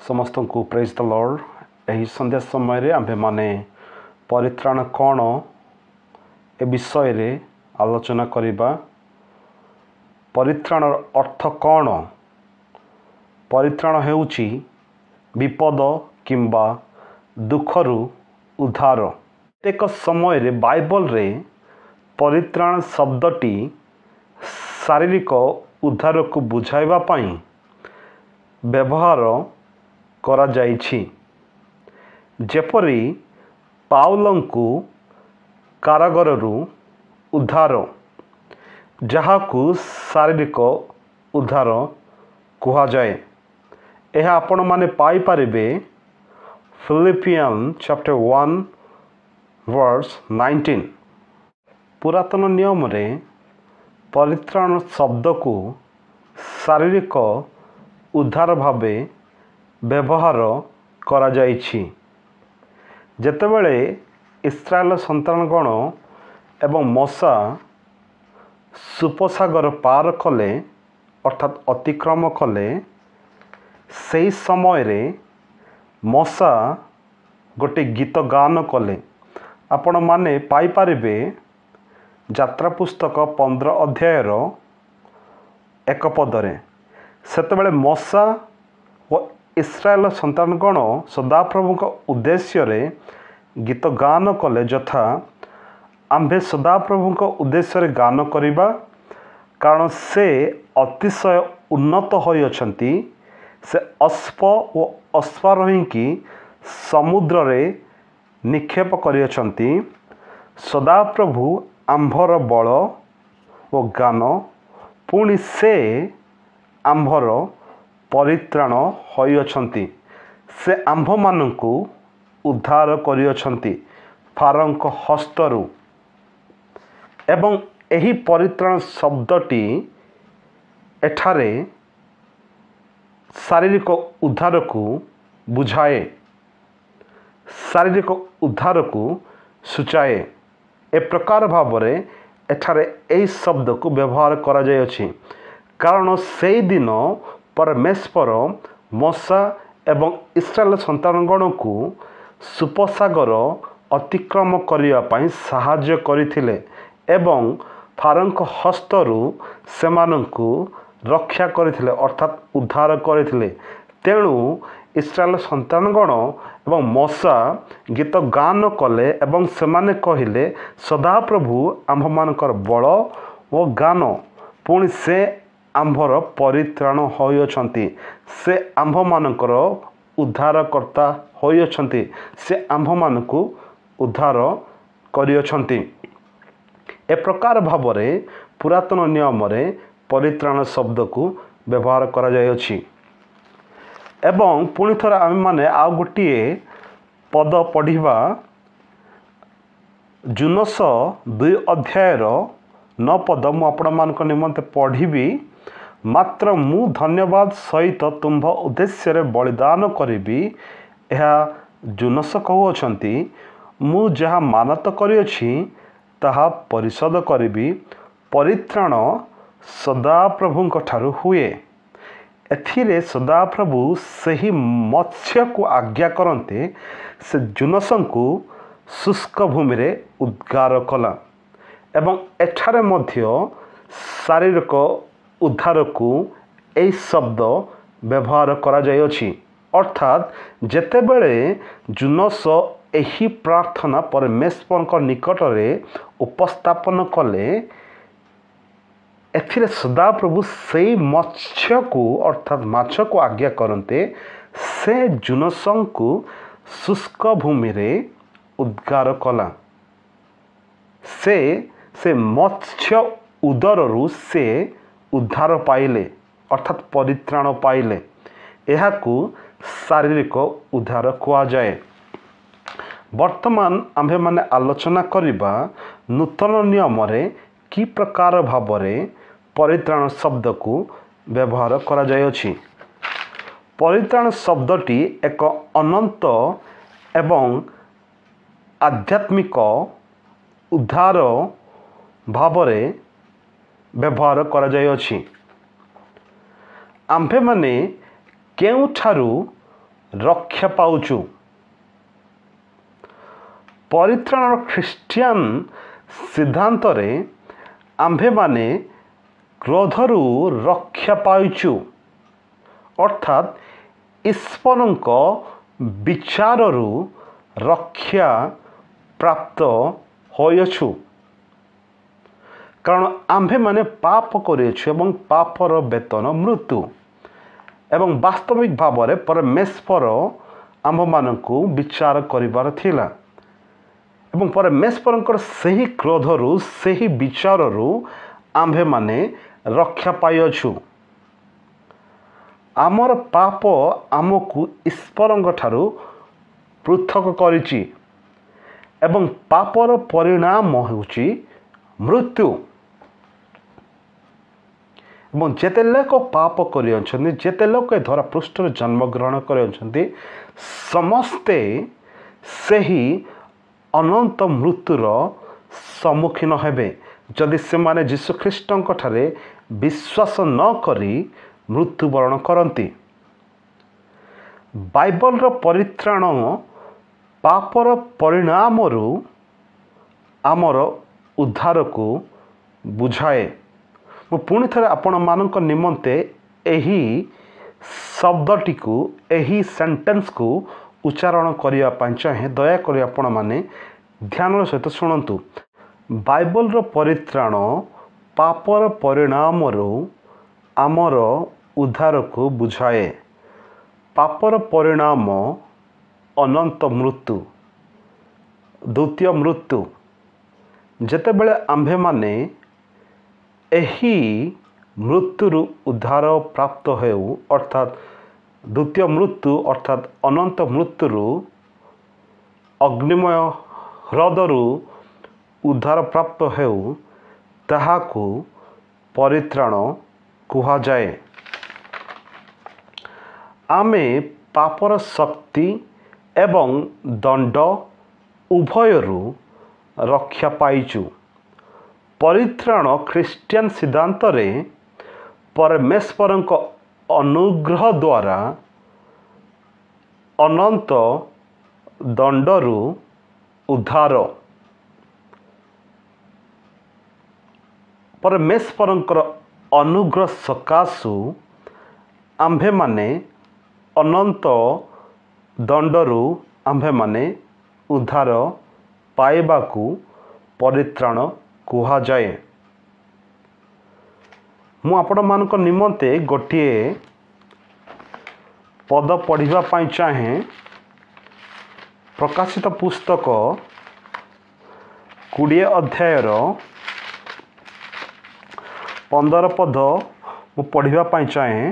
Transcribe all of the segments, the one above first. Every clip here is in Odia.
समस्त को प्रेज द लॉर्ड। यही संध्या समय आम्भे माने परित्राण कौन ए विषय रे आलोचना करिबा। परित्राण अर्थ कौन? परित्राण हेउची विपद किंबा दुखरु उद्धार। एक समय रे बाइबल रे परित्राण शब्दटी शारीरिक उद्धार को बुझाइबा पाई व्यवहार करा जाइछि। जेपरी पाउलंकु कारागाररु उद्धार, जहाकु शारीरिक उद्धार कुहा जाए। यह आपण माने पाई पारिबे फिलिपियन चैप्टर 1 वर्स 19। पुरातन नियम रे परित्राण शब्द को शारीरिक उद्धार भावे व्यवहार करा जाइछि। जेतेबेले इस्राएल संतानगण एवं मूसा सुपसागर पार कले अर्थात अतिक्रम कले, सही समय रे मूसा गोटे गीत गान कले। आपण माने पाई पारिबे यात्रा पुस्तक 15 अध्यायर 1 पदरे। सेतेबेले मूसा व इस्राएल संतानगण सदाप्रभु उद्देश्य रे गीत गान कले, यथा आम्भे सदाप्रभु उद्देश्य रे गान करिबा, कारण से अतिशय उन्नत होई अछंती। से अश्व व अश्वारोही की समुद्र रे निक्षेप करि अछंती। सदाप्रभु आम्भर बल व गान, पुणी से आम्भर परित्राण होई अछंती। से आम्भ मानंकु उद्धार करि अछंती फारंक हस्तरु। एवं एही परित्राण शब्दटी एठारे शारीरिक उद्धार को बुझाए, शारीरिक उद्धार को सूचाए। ए प्रकार भावरे एठारे एही शब्द को व्यवहार करा जाय अछि। कारण से दिन परमेश्वर मूसा एवं इस्राएल संतानगण को सुपसागर अतिक्रम करिया पाई सहाय्य करिथिले एवं फारंक हस्तरु सेमानंकु रक्षा करिथिले अर्थात उद्धार करिथिले। तेणु इस्राएल संतानगण एवं मूसा गीत गान कले एवं सेमाने कहिले, सदाप्रभु आम्भमानकर बल व गान, पुणी से आम्भर परित्राण होई अछंती। से आम्भमानकर उद्धारकर्ता होई अछंती। से आम्भमानकु उद्धार करि अछंती। ए प्रकार भावरे पुरातन नियम रे परित्राण शब्द को व्यवहार करा जाय अछि। एवं पुणी थोड़ा आम माने आ गोटिए पद पढ़िबा, जुनस 2 अध्यायर 9 पद मु आपण मानक निमंते पढ़िबी। मात्र मु धन्यवाद सहित तुम्भ उद्देश्य रे बलिदान करिबी। यह जुनस कहउछंती, मु जहा मानत करिअछि ताहा परिशोध करिबी। परित्राण सदाप्रभुंक ठारु हुए। एथिरे सदाप्रभु सही मत्स्य को आज्ञा करन्ते से जुनसंकु शुष्क भूमि रे उद्गार कला। एवं एठारे मध्य शारीरिक उद्धार को ए शब्द व्यवहार करा जाय अछि। अर्थात जेतेबेले जुनस एही प्रार्थना परमेश्वर निकट रे उपस्थापन कले, एथिरे सदाप्रभु से मत्स्य को अर्थात माछ को आज्ञा करन्ते से जुनसंकु शुष्क भूमि रे उद्गार कला। से मत्स्य उदररु से उद्धार पाइले अर्थात परित्राण पाइले। एहाकु शारीरिक उद्धार कुआ जाए। वर्तमान आम्भे माने आलोचना करिबा नूतन नियम रे कि प्रकार भावरे परित्राण शब्द को व्यवहार करा जाय अछि। परित्राण शब्दटी एक अनंत एवं आध्यात्मिक उद्धार भावरे व्यवहार करा जाय अछि। आम्भे माने केउठारु ରକ୍ଷା ପାଉଛୁ। ପରିତ୍ରାଣର ଖ୍ରୀଷ୍ଟିଆନ ସିଦ୍ଧାନ୍ତରେ ଆମ୍ଭେମାନେ କ୍ରୋଧରୁ ରକ୍ଷା ପାଇଛୁ, ଅର୍ଥାତ୍ ଈଶ୍ୱରଙ୍କ ବିଚାରରୁ ରକ୍ଷା ପ୍ରାପ୍ତ ହୋଇଅଛୁ। କାରଣ ଆମ୍ଭେମାନେ ପାପ କରିଅଛୁ ଏବଂ ପାପର ବେତନ ମୃତ୍ୟୁ। ଏବଂ ବାସ୍ତବିକ ଭାବରେ ପରମେଶ୍ୱର ଆମ୍ଭମାନଙ୍କୁ ବିଚାର କରିବାର ଥିଲା ଏବଂ ପରମେଶ୍ୱରଙ୍କର ସେହି କ୍ରୋଧରୁ, ସେହି ବିଚାରରୁ ଆମ୍ଭେମାନେ ରକ୍ଷା ପାଇଅଛୁ। ଆମର ପାପ ଆମକୁ ଈଶ୍ୱରଙ୍କ ଠାରୁ ପୃଥକ କରିଛି ଏବଂ ପାପର ପରିଣାମ ହେଉଛି ମୃତ୍ୟୁ। ଏବଂ ଯେତେ ଲୋକ ପାପ କରିଅଛନ୍ତି, ଯେତେ ଲୋକ ଏ ଧରା ପୃଷ୍ଠରେ ଜନ୍ମଗ୍ରହଣ କରିଅଛନ୍ତି, ସମସ୍ତେ ସେହି ଅନନ୍ତ ମୃତ୍ୟୁର ସମ୍ମୁଖୀନ ହେବେ ଯଦି ସେମାନେ ଯୀଶୁଖ୍ରୀଷ୍ଟଙ୍କ ଠାରେ ବିଶ୍ୱାସ ନ କରି ମୃତ୍ୟୁବରଣ କରନ୍ତି। ବାଇବଲର ପରିତ୍ରାଣ ପାପର ପରିଣାମରୁ ଆମର ଉଦ୍ଧାରକୁ ବୁଝାଏ। ମୁଁ ପୁଣି ଥରେ ଆପଣମାନଙ୍କ ନିମନ୍ତେ ଏହି ଶବ୍ଦଟିକୁ, ଏହି ସେଣ୍ଟେନ୍ସକୁ ଉଚ୍ଚାରଣ କରିବା ପାଇଁ ଚାହେଁ। ଦୟାକରି ଆପଣମାନେ ଧ୍ୟାନର ସହିତ ଶୁଣନ୍ତୁ। ବାଇବଲର ପରିତ୍ରାଣ ପାପର ପରିଣାମରୁ ଆମର ଉଦ୍ଧାରକୁ ବୁଝାଏ। ପାପର ପରିଣାମ ଅନନ୍ତ ମୃତ୍ୟୁ, ଦ୍ୱିତୀୟ ମୃତ୍ୟୁ। ଯେତେବେଳେ ଆମ୍ଭେମାନେ ଏହି ମୃତ୍ୟୁରୁ ଉଦ୍ଧାର ପ୍ରାପ୍ତ ହେଉ, ଅର୍ଥାତ୍ ଦ୍ୱିତୀୟ ମୃତ୍ୟୁ ଅର୍ଥାତ୍ ଅନନ୍ତ ମୃତ୍ୟୁରୁ, ଅଗ୍ନିମୟ ହ୍ରଦରୁ ଉଦ୍ଧାର ପ୍ରାପ୍ତ ହେଉ, ତାହାକୁ ପରିତ୍ରାଣ କୁହାଯାଏ। ଆମେ ପାପର ଶକ୍ତି ଏବଂ ଦଣ୍ଡ ଉଭୟରୁ ରକ୍ଷା ପାଇଛୁ। ପରିତ୍ରାଣ ଖ୍ରୀଷ୍ଟିଆନ ସିଦ୍ଧାନ୍ତରେ ପରମେଶ୍ୱରଙ୍କ ଅନୁଗ୍ରହ ଦ୍ୱାରା ଅନନ୍ତ ଦଣ୍ଡରୁ ଉଦ୍ଧାର। ପରମେଶ୍ୱରଙ୍କର ଅନୁଗ୍ରହ ସକାଶୁ ଆମ୍ଭେମାନେ ଅନନ୍ତ ଦଣ୍ଡରୁ ଆମ୍ଭେମାନେ ଉଦ୍ଧାର ପାଇବାକୁ ପରିତ୍ରାଣ କୁହାଯାଏ। ମୁଁ ଆପଣମାନଙ୍କ ନିମନ୍ତେ ଗୋଟିଏ ପଦ ପଢ଼ିବା ପାଇଁ ଚାହେଁ। ପ୍ରକାଶିତ ପୁସ୍ତକ 20 ଅଧ୍ୟାୟର 15 ପଦ ମୁଁ ପଢ଼ିବା ପାଇଁ ଚାହେଁ।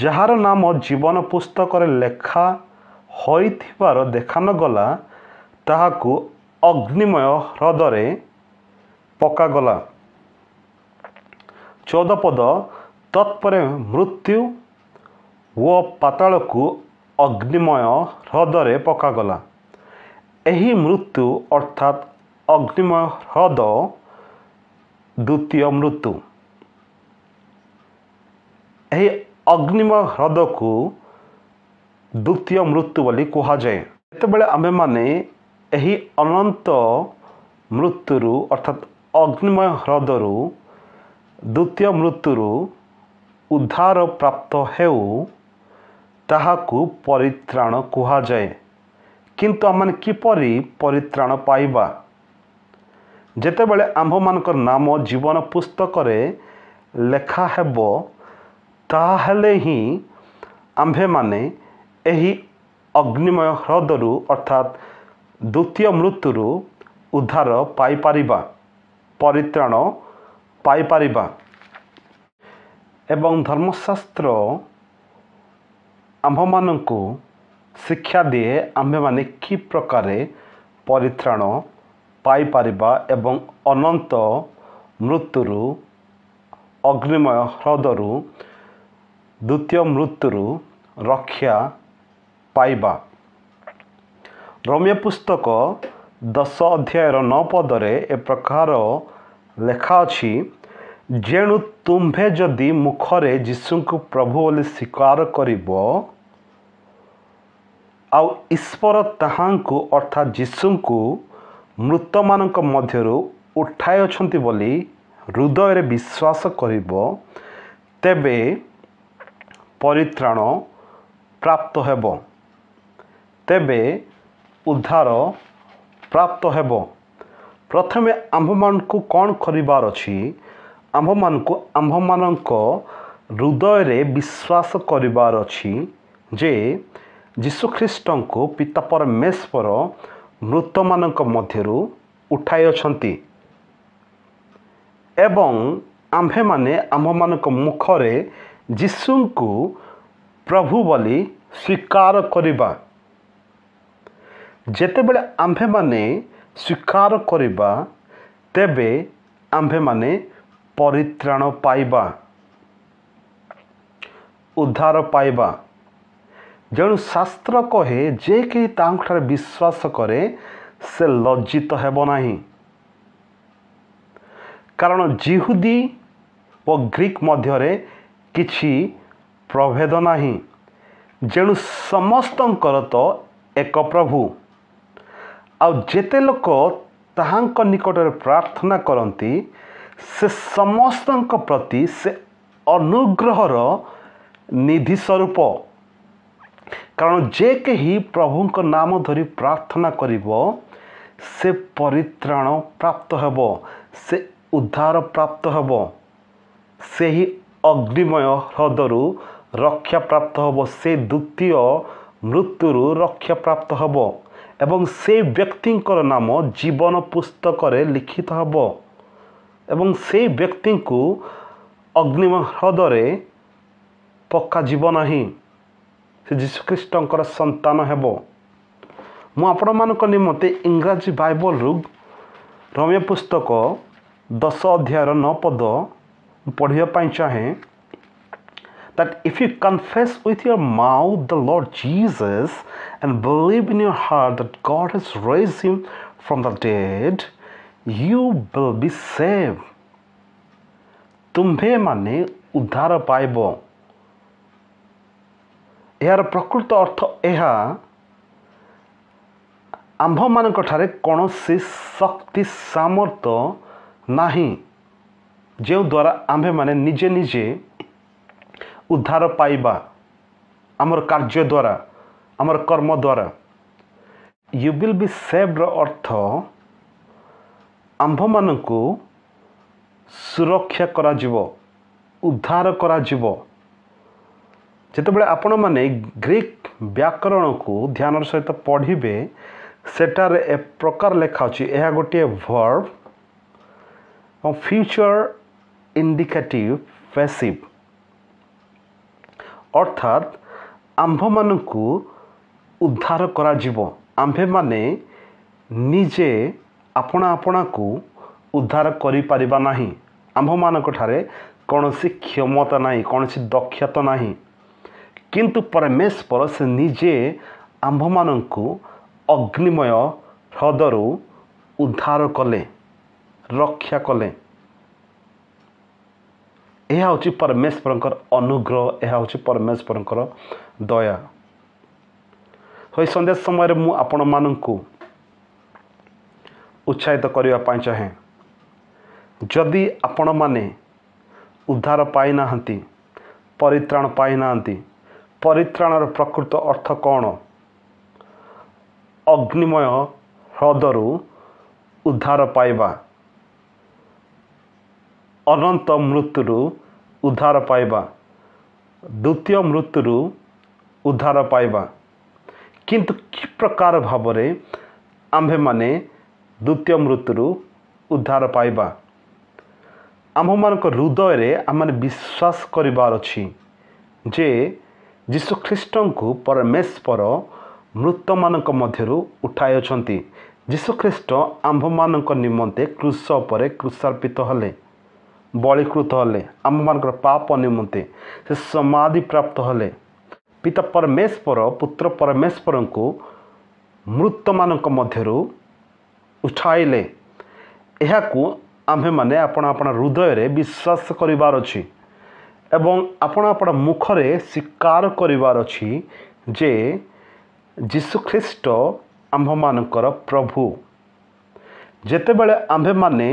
ଯାହାର ନାମ ଜୀବନ ପୁସ୍ତକରେ ଲେଖା ହୋଇଥିବାର ଦେଖାନଗଲା, ତାହାକୁ ଅଗ୍ନିମୟ ହ୍ରଦରେ ପକାଗଲା। 14 ପଦ, ତତ୍ପରେ ମୃତ୍ୟୁ ଓ ପାତାଳକୁ ଅଗ୍ନିମୟ ହ୍ରଦରେ ପକାଗଲା। ଏହି ମୃତ୍ୟୁ ଅର୍ଥାତ୍ ଅଗ୍ନିମୟ ହ୍ରଦ ଦ୍ୱିତୀୟ ମୃତ୍ୟୁ। ଏହି ଅଗ୍ନିମୟ ହ୍ରଦକୁ ଦ୍ୱିତୀୟ ମୃତ୍ୟୁ ବୋଲି କୁହାଯାଏ। ଯେତେବେଳେ ଆମ୍ଭେମାନେ ଏହି ଅନନ୍ତ ମୃତ୍ୟୁରୁ ଅର୍ଥାତ୍ ଅଗ୍ନିମୟ ହ୍ରଦରୁ, ଦ୍ୱିତୀୟ ମୃତ୍ୟୁରୁ ଉଦ୍ଧାର ପ୍ରାପ୍ତ ହେଉ, ତାହାକୁ ପରିତ୍ରାଣ କୁହାଯାଏ। କିନ୍ତୁ ଆମମାନେ କିପରି ପରିତ୍ରାଣ ପାଇବା? ଯେତେବେଳେ ଆମ୍ଭମାନଙ୍କର ନାମ ଜୀବନ ପୁସ୍ତକରେ ଲେଖା ହେବ, ତାହେଲେ ହିଁ ଆମ୍ଭେମାନେ ଏହି ଅଗ୍ନିମୟ ହ୍ରଦରୁ ଅର୍ଥାତ୍ ଦ୍ୱିତୀୟ ମୃତ୍ୟୁରୁ ଉଦ୍ଧାର ପାଇପାରିବା, ପରିତ୍ରାଣ ପାଇପାରିବା। ଏବଂ ଧର୍ମଶାସ୍ତ୍ର ଆମ୍ଭମାନଙ୍କୁ ଶିକ୍ଷା ଦିଏ ଆମ୍ଭେମାନେ କି ପ୍ରକାରେ ପରିତ୍ରାଣ ପାଇପାରିବା ଏବଂ ଅନନ୍ତ ମୃତ୍ୟୁରୁ, ଅଗ୍ନିମୟ ହ୍ରଦରୁ, ଦ୍ୱିତୀୟ ମୃତ୍ୟୁରୁ ରକ୍ଷା ପାଇବା। ରୋମୀୟ ପୁସ୍ତକ 10 ଅଧ୍ୟାୟର 9 ପଦରେ ଏ ପ୍ରକାର ଲେଖା ଅଛି, ଯେଣୁ ତୁମ୍ଭେ ଯଦି ମୁଖରେ ଯୀଶୁଙ୍କୁ ପ୍ରଭୁ ବୋଲି ସ୍ୱୀକାର କରିବ ଆଉ ଈଶ୍ୱର ତାହାଙ୍କୁ ଅର୍ଥାତ୍ ଯୀଶୁଙ୍କୁ ମୃତମାନଙ୍କ ମଧ୍ୟରୁ ଉଠାଇଅଛନ୍ତି ବୋଲି ହୃଦୟରେ ବିଶ୍ୱାସ କରିବ, ତେବେ ପରିତ୍ରାଣ ପ୍ରାପ୍ତ ହେବ, ତେବେ ଉଦ୍ଧାର ପ୍ରାପ୍ତ ହେବ। ପ୍ରଥମେ ଆମ୍ଭମାନଙ୍କୁ କ'ଣ କରିବାର ଅଛି? ଆମ୍ଭମାନଙ୍କ ହୃଦୟରେ ବିଶ୍ୱାସ କରିବାର ଅଛି ଯେ ଯୀଶୁଖ୍ରୀଷ୍ଟଙ୍କୁ ପିତା ପରମେଶ୍ୱର ମୃତମାନଙ୍କ ମଧ୍ୟରୁ ଉଠାଇଅଛନ୍ତି ଏବଂ ଆମ୍ଭେମାନେ ଆମ୍ଭମାନଙ୍କ ମୁଖରେ ଯୀଶୁଙ୍କୁ ପ୍ରଭୁ ବୋଲି ସ୍ୱୀକାର କରିବା। ଯେତେବେଳେ ଆମ୍ଭେମାନେ ସ୍ୱୀକାର କରିବା, ତେବେ ଆମ୍ଭେମାନେ ପରିତ୍ରାଣ ପାଇବା, ଉଦ୍ଧାର ପାଇବା। ଯେଣୁ ଶାସ୍ତ୍ର କହେ, ଯେ କେହି ତାହାଙ୍କଠାରେ ବିଶ୍ୱାସ କରେ ସେ ଲଜ୍ଜିତ ହେବ ନାହିଁ। କାରଣ ଯିହୁଦୀ ଓ ଗ୍ରୀକ୍ ମଧ୍ୟରେ କିଛି ପ୍ରଭେଦ ନାହିଁ, ଯେଣୁ ସମସ୍ତଙ୍କର ତ ଏକ ପ୍ରଭୁ। ଆଉ ଯେତେ ଲୋକ ତାହାଙ୍କ ନିକଟରେ ପ୍ରାର୍ଥନା କରନ୍ତି, ସେ ସମସ୍ତଙ୍କ ପ୍ରତି ସେ ଅନୁଗ୍ରହର ନିଧି ସ୍ୱରୂପ। କାରଣ ଯେ କେହି ପ୍ରଭୁଙ୍କ ନାମ ଧରି ପ୍ରାର୍ଥନା କରିବ, ସେ ପରିତ୍ରାଣ ପ୍ରାପ୍ତ ହେବ, ସେ ଉଦ୍ଧାର ପ୍ରାପ୍ତ ହେବ, ସେହି ଅଗ୍ନିମୟ ହ୍ରଦରୁ ରକ୍ଷା ପ୍ରାପ୍ତ ହେବ, ସେ ଦ୍ୱିତୀୟ ମୃତ୍ୟୁରୁ ରକ୍ଷା ପ୍ରାପ୍ତ ହେବ ଏବଂ ସେ ବ୍ୟକ୍ତିଙ୍କର ନାମ ଜୀବନ ପୁସ୍ତକରେ ଲିଖିତ ହେବ ଏବଂ ସେ ବ୍ୟକ୍ତିଙ୍କୁ ଅଗ୍ନିମୟ ହ୍ରଦରେ ପକାଯିବ ନାହିଁ। ସେ ଯୀଶୁଖ୍ରୀଷ୍ଟଙ୍କର ସନ୍ତାନ ହେବ। ମୁଁ ଆପଣମାନଙ୍କ ନିମନ୍ତେ ଇଂରାଜୀ ବାଇବଲରୁ ରୋମୀୟ ପୁସ୍ତକ 10 ଅଧ୍ୟାୟର 9 ପଦ ପଢ଼ିବା ପାଇଁ ଚାହେଁ। That if you confess with your mouth the Lord Jesus and believe in your heart that God has raised him from the dead, you will be saved. ତୁମ୍ଭେ ମାନେ ଉଦ୍ଧାର ପାଇବ। ଏହାର ପ୍ରକୃତ ଅର୍ଥ ଏହା, ଆମ୍ଭମାନଙ୍କଠାରେ କୌଣସି ଶକ୍ତି ସାମର୍ଥ୍ୟ ନାହିଁ ଯେଉଁଦ୍ୱାରା ଆମ୍ଭେମାନେ ନିଜେ ନିଜେ ଉଦ୍ଧାର ପାଇବା, ଆମର କାର୍ଯ୍ୟ ଦ୍ୱାରା, ଆମର କର୍ମ ଦ୍ୱାରା। ୟୁ ୱିଲ୍ ବି ସେଭ୍ଡର ଅର୍ଥ ଆମ୍ଭମାନଙ୍କୁ ସୁରକ୍ଷା କରାଯିବ, ଉଦ୍ଧାର କରାଯିବ। ଯେତେବେଳେ ଆପଣମାନେ ଗ୍ରୀକ୍ ବ୍ୟାକରଣକୁ ଧ୍ୟାନର ସହିତ ପଢ଼ିବେ, ସେଠାରେ ଏ ପ୍ରକାର ଲେଖା ଅଛି, ଏହା ଗୋଟିଏ ଭର୍ବ ଏବଂ ଫ୍ୟୁଚର ଇଣ୍ଡିକେଟିଭ ପ୍ୟାସିଭ, ଅର୍ଥାତ୍ ଆମ୍ଭମାନଙ୍କୁ ଉଦ୍ଧାର କରାଯିବ। ଆମ୍ଭେମାନେ ନିଜେ ଆପଣାକୁ ଉଦ୍ଧାର କରିପାରିବା ନାହିଁ। ଆମ୍ଭମାନଙ୍କଠାରେ କୌଣସି କ୍ଷମତା ନାହିଁ, କୌଣସି ଦକ୍ଷତା ନାହିଁ, କିନ୍ତୁ ପରମେଶ୍ୱର ସେ ନିଜେ ଆମ୍ଭମାନଙ୍କୁ ଅଗ୍ନିମୟ ହ୍ରଦରୁ ଉଦ୍ଧାର କଲେ, ରକ୍ଷା କଲେ। ଏହା ହେଉଛି ପରମେଶ୍ୱରଙ୍କର ଅନୁଗ୍ରହ, ଏହା ହେଉଛି ପରମେଶ୍ୱରଙ୍କର ଦୟା। ଏହି ସନ୍ଧ୍ୟା ସମୟରେ ମୁଁ ଆପଣମାନଙ୍କୁ ଉତ୍ସାହିତ କରିବା ପାଇଁ ଚାହେଁ, ଯଦି ଆପଣମାନେ ଉଦ୍ଧାର ପାଇନାହାନ୍ତି, ପରିତ୍ରାଣ ପାଇନାହାନ୍ତି, ପରିତ୍ରାଣର ପ୍ରକୃତ ଅର୍ଥ କ'ଣ? ଅଗ୍ନିମୟ ହ୍ରଦରୁ ଉଦ୍ଧାର ପାଇବା, ଅନନ୍ତ ମୃତ୍ୟୁରୁ ଉଦ୍ଧାର ପାଇବା, ଦ୍ୱିତୀୟ ମୃତ୍ୟୁରୁ ଉଦ୍ଧାର ପାଇବା। କିନ୍ତୁ କି ପ୍ରକାର ଭାବରେ ଆମ୍ଭେମାନେ ଦ୍ୱିତୀୟ ମୃତ୍ୟୁରୁ ଉଦ୍ଧାର ପାଇବା? ଆମ୍ଭମାନଙ୍କ ହୃଦୟରେ ଆମମାନେ ବିଶ୍ୱାସ କରିବାର ଅଛି ଯେ ଯୀଶୁଖ୍ରୀଷ୍ଟଙ୍କୁ ପରମେଶ୍ୱର ମୃତମାନଙ୍କ ମଧ୍ୟରୁ ଉଠାଇଅଛନ୍ତି। ଯୀଶୁଖ୍ରୀଷ୍ଟ ଆମ୍ଭମାନଙ୍କ ନିମନ୍ତେ କ୍ରୁଶ ଉପରେ କ୍ରୁଶାର୍ପିତ ହେଲେ, ବଳିକୃତ ହେଲେ, ଆମ୍ଭମାନଙ୍କର ପାପ ନିମନ୍ତେ ସେ ସମାଧି ପ୍ରାପ୍ତ ହେଲେ। ପିତା ପରମେଶ୍ୱର ପୁତ୍ର ପରମେଶ୍ୱରଙ୍କୁ ମୃତମାନଙ୍କ ମଧ୍ୟରୁ ଉଠାଇଲେ। ଏହାକୁ ଆମ୍ଭେମାନେ ଆପଣ ହୃଦୟରେ ବିଶ୍ୱାସ କରିବାର ଅଛି ଏବଂ ଆପଣ ମୁଖରେ ସ୍ୱୀକାର କରିବାର ଅଛି ଯେ ଯୀଶୁଖ୍ରୀଷ୍ଟ ଆମ୍ଭମାନଙ୍କର ପ୍ରଭୁ। ଯେତେବେଳେ ଆମ୍ଭେମାନେ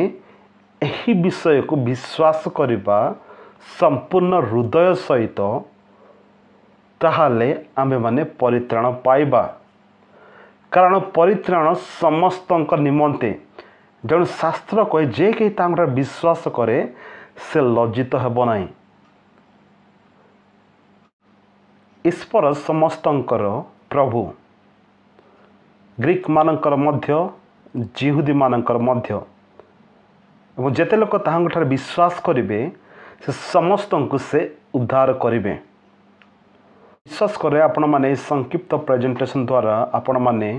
ଏହି ବିଷୟକୁ ବିଶ୍ୱାସ କରିବା ସମ୍ପୂର୍ଣ୍ଣ ହୃଦୟ ସହିତ, ତାହେଲେ ଆମ୍ଭେମାନେ ପରିତ୍ରାଣ ପାଇବା। କାରଣ ପରିତ୍ରାଣ ସମସ୍ତଙ୍କ ନିମନ୍ତେ। ତେଣୁ ଶାସ୍ତ୍ର କହେ ଯେ କେହି ତାଙ୍କର ବିଶ୍ୱାସ କରେ ସେ ଲଜ୍ଜିତ ହେବ ନାହିଁ। ଈଶ୍ୱର ସମସ୍ତଙ୍କର ପ୍ରଭୁ, ଗ୍ରୀକମାନଙ୍କର ମଧ୍ୟ, ଜିହୁଦୀମାନଙ୍କର ମଧ୍ୟ। ଏବଂ ଯେତେ ଲୋକ ତାହାଙ୍କଠାରେ ବିଶ୍ୱାସ କରିବେ ସେ ସମସ୍ତଙ୍କୁ ସେ ଉଦ୍ଧାର କରିବେ। ବିଶ୍ୱାସ କରେ ଆପଣମାନେ ଏହି ସଂକ୍ଷିପ୍ତ ପ୍ରେଜେଣ୍ଟେସନ୍ ଦ୍ୱାରା ଆପଣମାନେ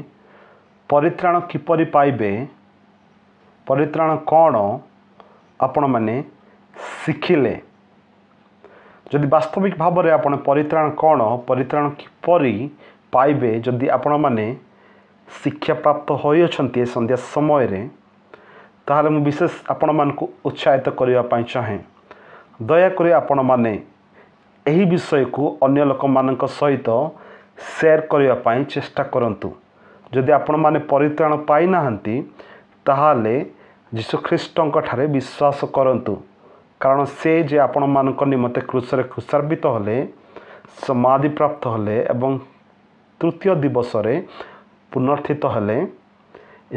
ପରିତ୍ରାଣ କିପରି ପାଇବେ, ପରିତ୍ରାଣ କ'ଣ ଆପଣମାନେ ଶିଖିଲେ। ଯଦି ବାସ୍ତବିକ ଭାବରେ ଆପଣ ପରିତ୍ରାଣ କ'ଣ, ପରିତ୍ରାଣ କିପରି ପାଇବେ ଯଦି ଆପଣମାନେ ଶିକ୍ଷାପ୍ରାପ୍ତ ହୋଇଅଛନ୍ତି ଏ ସନ୍ଧ୍ୟା ସମୟରେ, ତାହେଲେ ମୁଁ ବିଶେଷ ଆପଣମାନଙ୍କୁ ଉତ୍ସାହିତ କରିବା ପାଇଁ ଚାହେଁ। ଦୟାକରି ଆପଣମାନେ ଏହି ବିଷୟକୁ ଅନ୍ୟ ଲୋକମାନଙ୍କ ସହିତ ସେୟାର କରିବା ପାଇଁ ଚେଷ୍ଟା କରନ୍ତୁ। ଯଦି ଆପଣମାନେ ପରିତ୍ରାଣ ପାଇନାହାନ୍ତି ତାହେଲେ ଯୀଶୁଖ୍ରୀଷ୍ଟଙ୍କ ଠାରେ ବିଶ୍ୱାସ କରନ୍ତୁ। କାରଣ ସେ ଯେ ଆପଣମାନଙ୍କ ନିମନ୍ତେ କ୍ରୁଶରେ କ୍ରୁଶାର୍ପିତ ହେଲେ, ସମାଧିପ୍ରାପ୍ତ ହେଲେ ଏବଂ ତୃତୀୟ ଦିବସରେ ପୁନର୍ଥିତ ହେଲେ,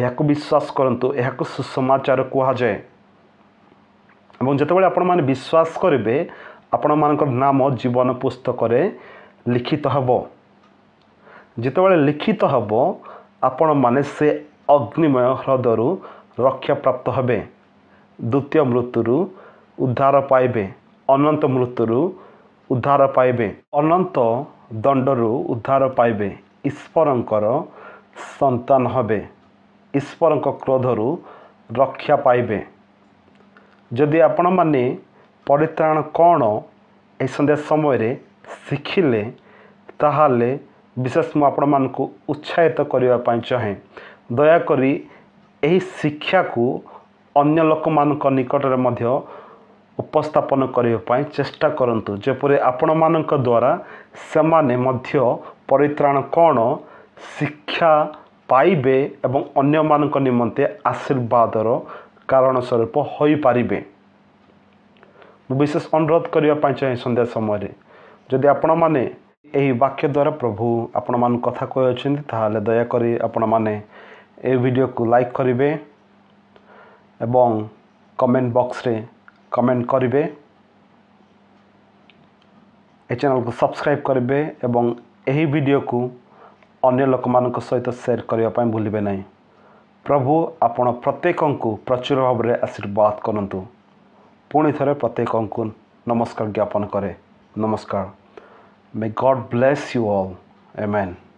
ଏହାକୁ ବିଶ୍ୱାସ କରନ୍ତୁ। ଏହାକୁ ସୁସମାଚାର କୁହାଯାଏ। ଏବଂ ଯେତେବେଳେ ଆପଣମାନେ ବିଶ୍ୱାସ କରିବେ ଆପଣମାନଙ୍କର ନାମ ଜୀବନ ପୁସ୍ତକରେ ଲିଖିତ ହେବ। ଯେତେବେଳେ ଲିଖିତ ହେବ ଆପଣମାନେ ସେ ଅଗ୍ନିମୟ ହ୍ରଦରୁ ରକ୍ଷାପ୍ରାପ୍ତ ହେବେ, ଦ୍ୱିତୀୟ ମୃତ୍ୟୁରୁ ଉଦ୍ଧାର ପାଇବେ, ଅନନ୍ତ ମୃତ୍ୟୁରୁ ଉଦ୍ଧାର ପାଇବେ, ଅନନ୍ତ ଦଣ୍ଡରୁ ଉଦ୍ଧାର ପାଇବେ, ଈଶ୍ୱରଙ୍କର ସନ୍ତାନ ହେବେ, ଈଶ୍ୱରଙ୍କ କ୍ରୋଧରୁ ରକ୍ଷା ପାଇବେ। ଯଦି ଆପଣମାନେ ପରିତ୍ରାଣ କ'ଣ ଏହି ସନ୍ଧ୍ୟା ସମୟରେ ଶିଖିଲେ ତାହେଲେ ବିଶେଷ ମୁଁ ଆପଣମାନଙ୍କୁ ଉତ୍ସାହିତ କରିବା ପାଇଁ ଚାହେଁ। ଦୟାକରି ଏହି ଶିକ୍ଷାକୁ ଅନ୍ୟ ଲୋକମାନଙ୍କ ନିକଟରେ ମଧ୍ୟ ଉପସ୍ଥାପନ କରିବା ପାଇଁ ଚେଷ୍ଟା କରନ୍ତୁ, ଯେପରି ଆପଣମାନଙ୍କ ଦ୍ୱାରା ସେମାନେ ମଧ୍ୟ ପରିତ୍ରାଣ କ'ଣ ଶିକ୍ଷା ପାଇବେ ଏବଂ ଅନ୍ୟମାନଙ୍କ ନିମନ୍ତେ ଆଶୀର୍ବାଦର କାରଣ ସ୍ୱରୂପ ହୋଇପାରିବେ। ମୁଁ ବିଶେଷ ଅନୁରୋଧ କରିବା ପାଇଁ ଚାହେଁ ସନ୍ଧ୍ୟା ସମୟରେ, ଯଦି ଆପଣମାନେ ଏହି ବାକ୍ୟ ଦ୍ୱାରା ପ୍ରଭୁ ଆପଣମାନଙ୍କୁ କଥା କହିଅଛନ୍ତି ତାହେଲେ ଦୟାକରି ଆପଣମାନେ ଏହି ଭିଡ଼ିଓକୁ ଲାଇକ୍ କରିବେ ଏବଂ କମେଣ୍ଟ ବକ୍ସରେ କମେଣ୍ଟ କରିବେ। ଏ ଚ୍ୟାନେଲକୁ ସବସ୍କ୍ରାଇବ୍ କରିବେ ଏବଂ ଏହି ଭିଡ଼ିଓକୁ ଅନ୍ୟ ଲୋକମାନଙ୍କ ସହିତ ସେୟାର କରିବା ପାଇଁ ଭୁଲିବେ ନାହିଁ। ପ୍ରଭୁ ଆପଣ ପ୍ରତ୍ୟେକଙ୍କୁ ପ୍ରଚୁର ଭାବରେ ଆଶୀର୍ବାଦ କରନ୍ତୁ। ପୁଣି ଥରେ ପ୍ରତ୍ୟେକଙ୍କୁ ନମସ୍କାର ଜ୍ଞାପନ କରେ। ନମସ୍କାର। May God bless you all. Amen.